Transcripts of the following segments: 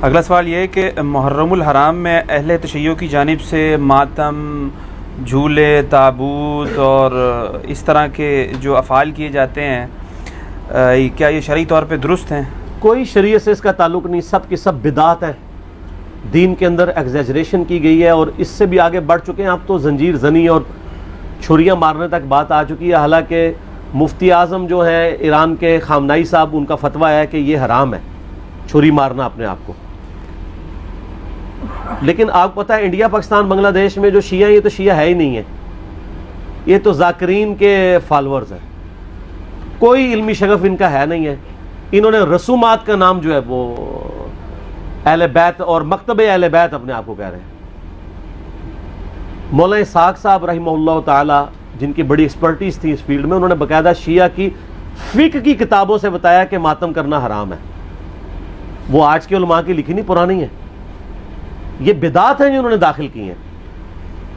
اگلا سوال یہ ہے کہ محرم الحرام میں اہل تشیع کی جانب سے ماتم، جھولے، تابوت اور اس طرح کے جو افعال کیے جاتے ہیں کیا یہ شرعی طور پہ درست ہیں؟ کوئی شریعت سے اس کا تعلق نہیں، سب کی سب بدعات ہیں، دین کے اندر ایگزیجریشن کی گئی ہے اور اس سے بھی آگے بڑھ چکے ہیں۔ اب تو زنجیر زنی اور چھریاں مارنے تک بات آ چکی ہے، حالانکہ مفتی اعظم جو ہیں ایران کے خامنائی صاحب، ان کا فتویٰ ہے کہ یہ حرام ہے چھری مارنا اپنے آپ کو۔ لیکن آپ کو پتہ ہے انڈیا، پاکستان، بنگلہ دیش میں جو شیعہ ہیں یہ تو شیعہ ہے ہی نہیں ہے، یہ تو ذاکرین کے فالورز ہیں، کوئی علمی شغف ان کا ہے نہیں ہے۔ انہوں نے رسومات کا نام جو ہے وہ اہل بیت اور مکتب اہل بیت اپنے آپ کو کہہ رہے ہیں۔ مولانا اسحاق صاحب رحمہ اللہ تعالی، جن کی بڑی ایکسپرٹیز تھی اس فیلڈ میں، انہوں نے باقاعدہ شیعہ کی فقہ کی کتابوں سے بتایا کہ ماتم کرنا حرام ہے۔ وہ آج کے علماء کی لکھی نہیں، پرانی ہے۔ یہ بدعات ہیں جو انہوں نے داخل کی ہیں،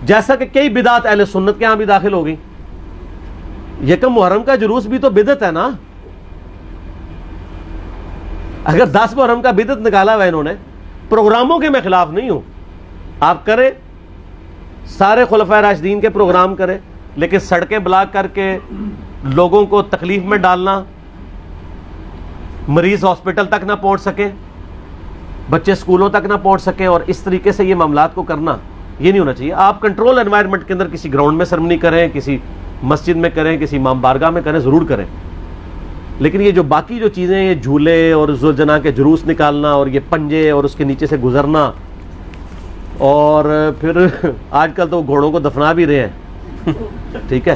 جیسا کہ کئی بدعات اہل سنت کے ہاں بھی داخل ہو گئی۔ یکم محرم کا جلوس بھی تو بدعت ہے نا۔ اگر 10 محرم کا بدعت نکالا ہوا انہوں نے، پروگراموں کے میں خلاف نہیں ہوں، آپ کریں، سارے خلفائے راشدین کے پروگرام کریں، لیکن سڑکیں بلاک کر کے لوگوں کو تکلیف میں ڈالنا، مریض ہاسپٹل تک نہ پہنچ سکیں، بچے اسکولوں تک نہ پہنچ سکیں، اور اس طریقے سے یہ معاملات کو کرنا، یہ نہیں ہونا چاہیے۔ آپ کنٹرول انوائرمنٹ کے اندر کسی گراؤنڈ میں سرمنی کریں، کسی مسجد میں کریں، کسی امام بارگاہ میں کریں، ضرور کریں، لیکن یہ جو باقی جو چیزیں، یہ جھولے اور ذوالجناح کے جلوس نکالنا اور یہ پنجے اور اس کے نیچے سے گزرنا، اور پھر آج کل تو گھوڑوں کو دفنا بھی رہے ہیں، ٹھیک ہے،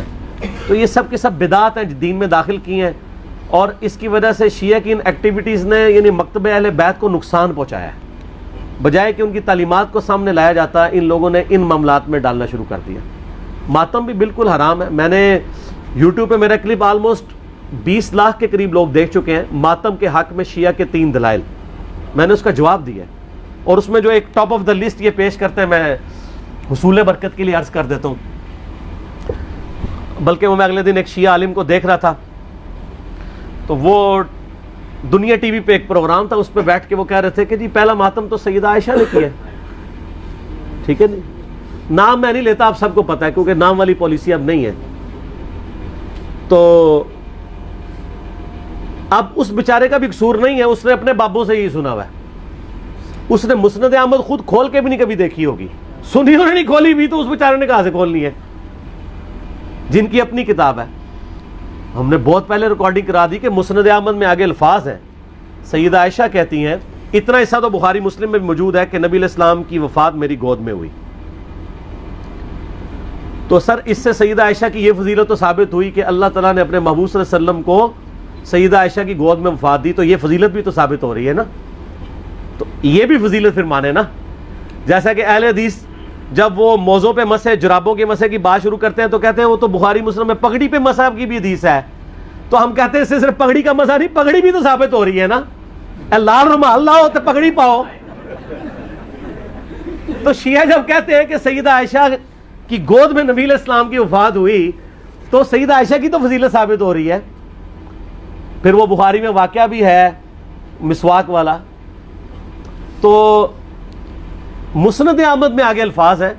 تو یہ سب کے سب بدعات ہیں دین میں داخل کی ہیں، اور اس کی وجہ سے شیعہ کی ان ایکٹیویٹیز نے یعنی مکتب اہل بیت کو نقصان پہنچایا ہے۔ بجائے کہ ان کی تعلیمات کو سامنے لایا جاتا، ان لوگوں نے ان معاملات میں ڈالنا شروع کر دیا۔ ماتم بھی بالکل حرام ہے۔ میں نے یوٹیوب پہ میرا کلپ آلموسٹ 20 لاکھ کے قریب لوگ دیکھ چکے ہیں، ماتم کے حق میں شیعہ کے 3 دلائل، میں نے اس کا جواب دیا ہے، اور اس میں جو ایک ٹاپ آف دا لسٹ یہ پیش کرتے ہیں، میں حصول برکت کے لیے عرض کر دیتا ہوں۔ بلکہ میں اگلے دن ایک شیعہ عالم کو دیکھ رہا تھا، تو وہ دنیا ٹی وی پہ ایک پروگرام تھا، اس پہ بیٹھ کے وہ کہہ رہے تھے کہ جی پہلا ماتم تو سیدہ عائشہ نے کیا ہے، ٹھیک ہے نہیں، نام میں نہیں لیتا، آپ سب کو پتا ہے کیونکہ نام والی پالیسی اب نہیں ہے۔ تو اب اس بیچارے کا بھی قصور نہیں ہے، اس نے اپنے بابوں سے یہی سنا ہوا ہے، اس نے مسند احمد خود کھول کے بھی نہیں کبھی دیکھی ہوگی، سنی انہوں نے نہیں کھولی بھی، تو اس بیچارے نے کہاں سے کھولنی ہے، جن کی اپنی کتاب ہے۔ ہم نے بہت پہلے ریکارڈنگ کرا دی کہ مسند احمد میں آگے الفاظ ہیں، سیدہ عائشہ کہتی ہیں، اتنا حصہ تو بخاری مسلم میں بھی موجود ہے کہ نبی علیہ السلام کی وفات میری گود میں ہوئی۔ تو سر اس سے سیدہ عائشہ کی یہ فضیلت تو ثابت ہوئی کہ اللہ تعالیٰ نے اپنے محبوب صلی اللہ علیہ وسلم کو سیدہ عائشہ کی گود میں وفات دی، تو یہ فضیلت بھی تو ثابت ہو رہی ہے نا، تو یہ بھی فضیلت پھر مانے نا۔ جیسا کہ اہل حدیث جب وہ موضوع پہ مسح، جرابوں کے مسح کی بات شروع کرتے ہیں تو کہتے ہیں وہ تو بخاری مسلم میں پگڑی پہ مسح کی بھی حدیث ہے، تو ہم کہتے ہیں اس سے صرف پگڑی کا مسح نہیں، پگڑی بھی تو ثابت ہو رہی ہے نا، لال رومال لاؤ تو پگڑی پاؤ۔ تو شیعہ جب کہتے ہیں کہ سیدہ عائشہ کی گود میں نبی علیہ السلام کی وفات ہوئی، تو سیدہ عائشہ کی تو فضیلت ثابت ہو رہی ہے۔ پھر وہ بخاری میں واقعہ بھی ہے مسواک والا۔ تو مسند احمد میں آگے الفاظ ہیں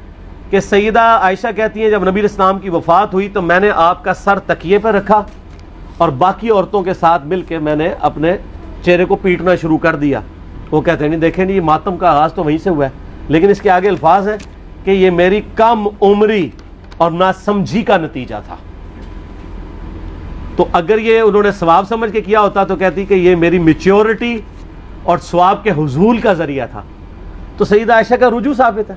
کہ سیدہ عائشہ کہتی ہیں جب نبی علیہ السلام کی وفات ہوئی تو میں نے آپ کا سر تکیے پہ رکھا اور باقی عورتوں کے ساتھ مل کے میں نے اپنے چہرے کو پیٹنا شروع کر دیا۔ وہ کہتے ہیں نہیں دیکھیں نہیں، یہ ماتم کا آغاز تو وہیں سے ہوا ہے، لیکن اس کے آگے الفاظ ہیں کہ یہ میری کم عمری اور ناسمجھی کا نتیجہ تھا۔ تو اگر یہ انہوں نے ثواب سمجھ کے کیا ہوتا تو کہتی کہ یہ میری میچیورٹی اور ثواب کے حصول کا ذریعہ تھا۔ تو سیدہ عائشہ کا رجوع ثابت ہے۔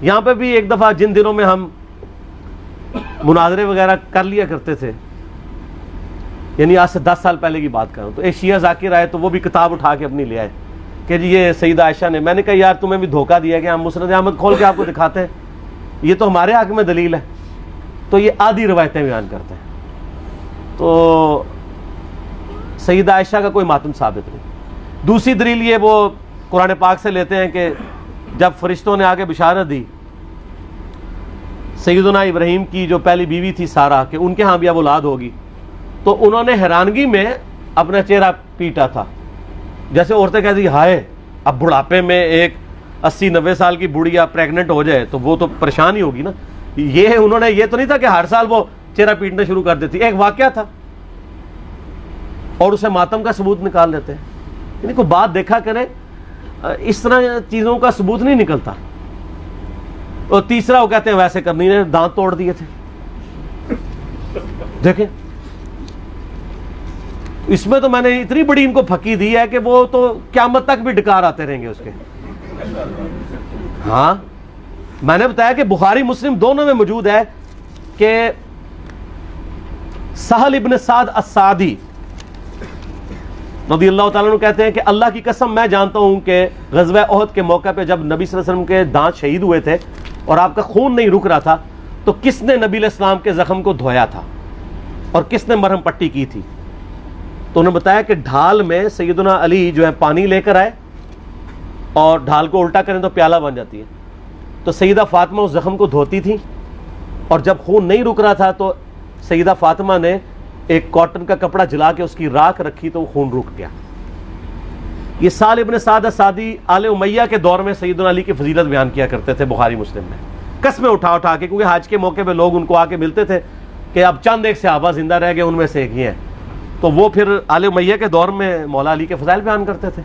یہاں پہ بھی ایک دفعہ جن دنوں میں ہم مناظرے وغیرہ کر لیا کرتے تھے، یعنی آج سے 10 سال پہلے کی بات کروں، تو ایک شیعہ ذاکر آئے تو وہ بھی کتاب اٹھا کے اپنی لے آئے کہ جی یہ سیدہ عائشہ نے، میں نے کہا یار تمہیں بھی دھوکہ دیا کہ ہم مسند احمد کھول کے آپ کو دکھاتے ہیں، یہ تو ہمارے حق میں دلیل ہے، تو یہ آدھی روایتیں بیان کرتے ہیں۔ تو سیدہ عائشہ کا کوئی ماتم ثابت نہیں۔ دوسری دلیل یہ وہ قرآن پاک سے لیتے ہیں کہ جب فرشتوں نے آگے بشارت دی سیدنا ابراہیم کی جو پہلی بیوی تھی سارہ کہ ان کے ہاں بھی اب اولاد ہوگی، تو انہوں نے حیرانگی میں اپنا چہرہ پیٹا تھا، جیسے عورتیں کہتی ہائے اب بڑھاپے میں ایک 80-90 سال کی بڑھیا پریگننٹ ہو جائے تو وہ تو پریشان ہی ہوگی نا. یہ انہوں نے یہ تو نہیں تھا کہ ہر سال وہ چہرہ پیٹنا شروع کر دیتی, ایک واقعہ تھا اور اسے ماتم کا ثبوت نکال لیتے ہیں. یعنی کوئی بات دیکھا کرے, اس طرح چیزوں کا ثبوت نہیں نکلتا. اور تیسرا وہ کہتے ہیں ویسے کرنی نے دانت توڑ دیے تھے. دیکھیں اس میں تو میں نے اتنی بڑی ان کو پھکی دی ہے کہ وہ تو قیامت تک بھی ڈکار آتے رہیں گے اس کے. ہاں میں نے بتایا کہ بخاری مسلم دونوں میں موجود ہے کہ سہل ابن سعد السعدی رضی اللہ تعالیٰ عنہ کہتے ہیں کہ اللہ کی قسم میں جانتا ہوں کہ غزوہ احد کے موقع پہ جب نبی صلی اللہ علیہ وسلم کے دانت شہید ہوئے تھے اور آپ کا خون نہیں رک رہا تھا تو کس نے نبی علیہ السلام کے زخم کو دھویا تھا اور کس نے مرہم پٹی کی تھی. تو انہوں نے بتایا کہ ڈھال میں سیدنا علی جو ہے پانی لے کر آئے اور ڈھال کو الٹا کریں تو پیالہ بن جاتی ہے. تو سیدہ فاطمہ اس زخم کو دھوتی تھی اور جب خون نہیں رک رہا تھا تو سیدہ فاطمہ نے ایک کاٹن کا کپڑا جلا کے اس کی راکھ رکھی تو وہ خون رک گیا. یہ سہل ابن سعد السعدی آل امیہ کے دور میں سیدنا علی کی فضیلت بیان کیا کرتے تھے بخاری مسلم میں, قسمیں اٹھا اٹھا کے, کیونکہ حج کے موقع پہ لوگ ان کو آ کے ملتے تھے کہ اب چند ایک صحابہ زندہ رہ گئے, ان میں سے ایک ہی ہیں. تو وہ پھر آل امیہ کے دور میں مولا علی کے فضائل بیان کرتے تھے.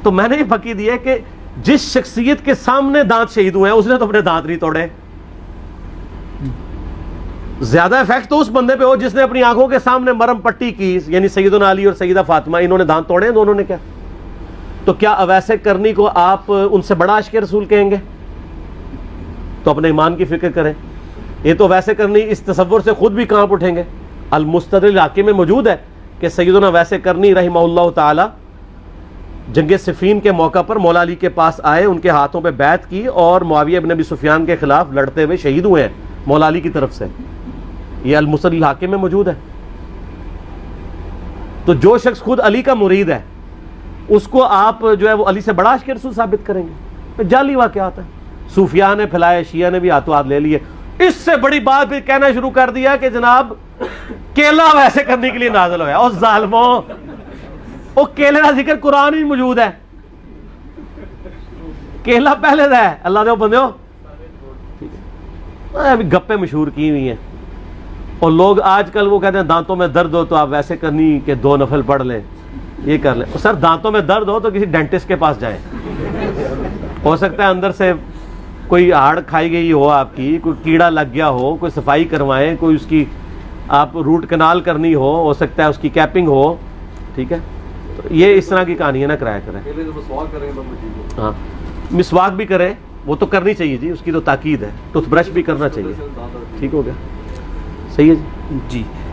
تو میں نے یہ پکی دی ہے کہ جس شخصیت کے سامنے دانت شہید ہوئے ہیں اس نے تو اپنے دانت نہیں توڑے. زیادہ افیکٹ تو اس بندے پہ ہو جس نے اپنی آنکھوں کے سامنے مرم پٹی کی, یعنی سیدنا علی اور سیدہ فاطمہ, انہوں نے دانت توڑے ہیں دونوں نے. کیا تو کیا اویسے کرنی کو آپ ان سے بڑا عاشق رسول کہیں گے؟ تو اپنے ایمان کی فکر کریں. یہ تو ویسے کرنی اس تصور سے خود بھی کانپ اٹھیں گے. المستدرک حاکم میں موجود ہے کہ سیدنا ویسے کرنی رحمہ اللہ تعالی جنگ صفین کے موقع پر مولا علی کے پاس آئے, ان کے ہاتھوں پہ بیعت کی اور معاویہ بن ابی سفیان کے خلاف لڑتے ہوئے شہید ہوئے ہیں مولا علی کی طرف سے. یہ المستدرک حاکم میں موجود ہے. تو جو شخص خود علی کا مرید ہے اس کو آپ جو ہے وہ علی سے بڑا عاشق رسول ثابت کریں گے؟ جعلی واقعات ہے. صوفیاء نے پھیلائے, شیعہ نے بھی ہاتھوں ہاتھ لے لیے. اس سے بڑی بات بھی کہنا شروع کر دیا کہ جناب کیلا ویسے کرنے کے لیے نازل ہوا ہے. اور ظالموں, وہ کیلے کا ذکر قرآن ہی موجود ہے. کیلا پہلے دا ہے. اللہ دے بندے ہو, ابھی گپے مشہور کی ہوئی ہیں. اور لوگ آج کل وہ کہتے ہیں دانتوں میں درد ہو تو آپ ویسے کرنی کہ 2 نفل پڑھ لیں, یہ کر لیں. سر دانتوں میں درد ہو تو کسی ڈینٹسٹ کے پاس جائیں. ہو سکتا ہے اندر سے کوئی ہاڑ کھائی گئی ہو آپ کی, کوئی کیڑا لگ گیا ہو, کوئی صفائی کروائیں, کوئی اس کی آپ روٹ کنال کرنی ہو سکتا ہے اس کی کیپنگ ہو. ٹھیک ہے, تو یہ اس طرح کی کہانیاں نہ کرایا کریں. ہاں مسواک بھی کریں, وہ تو کرنی چاہیے جی, اس کی تو تاکید ہے. ٹوتھ برش بھی کرنا چاہیے. ٹھیک ہو گیا, صحیح ہے جی.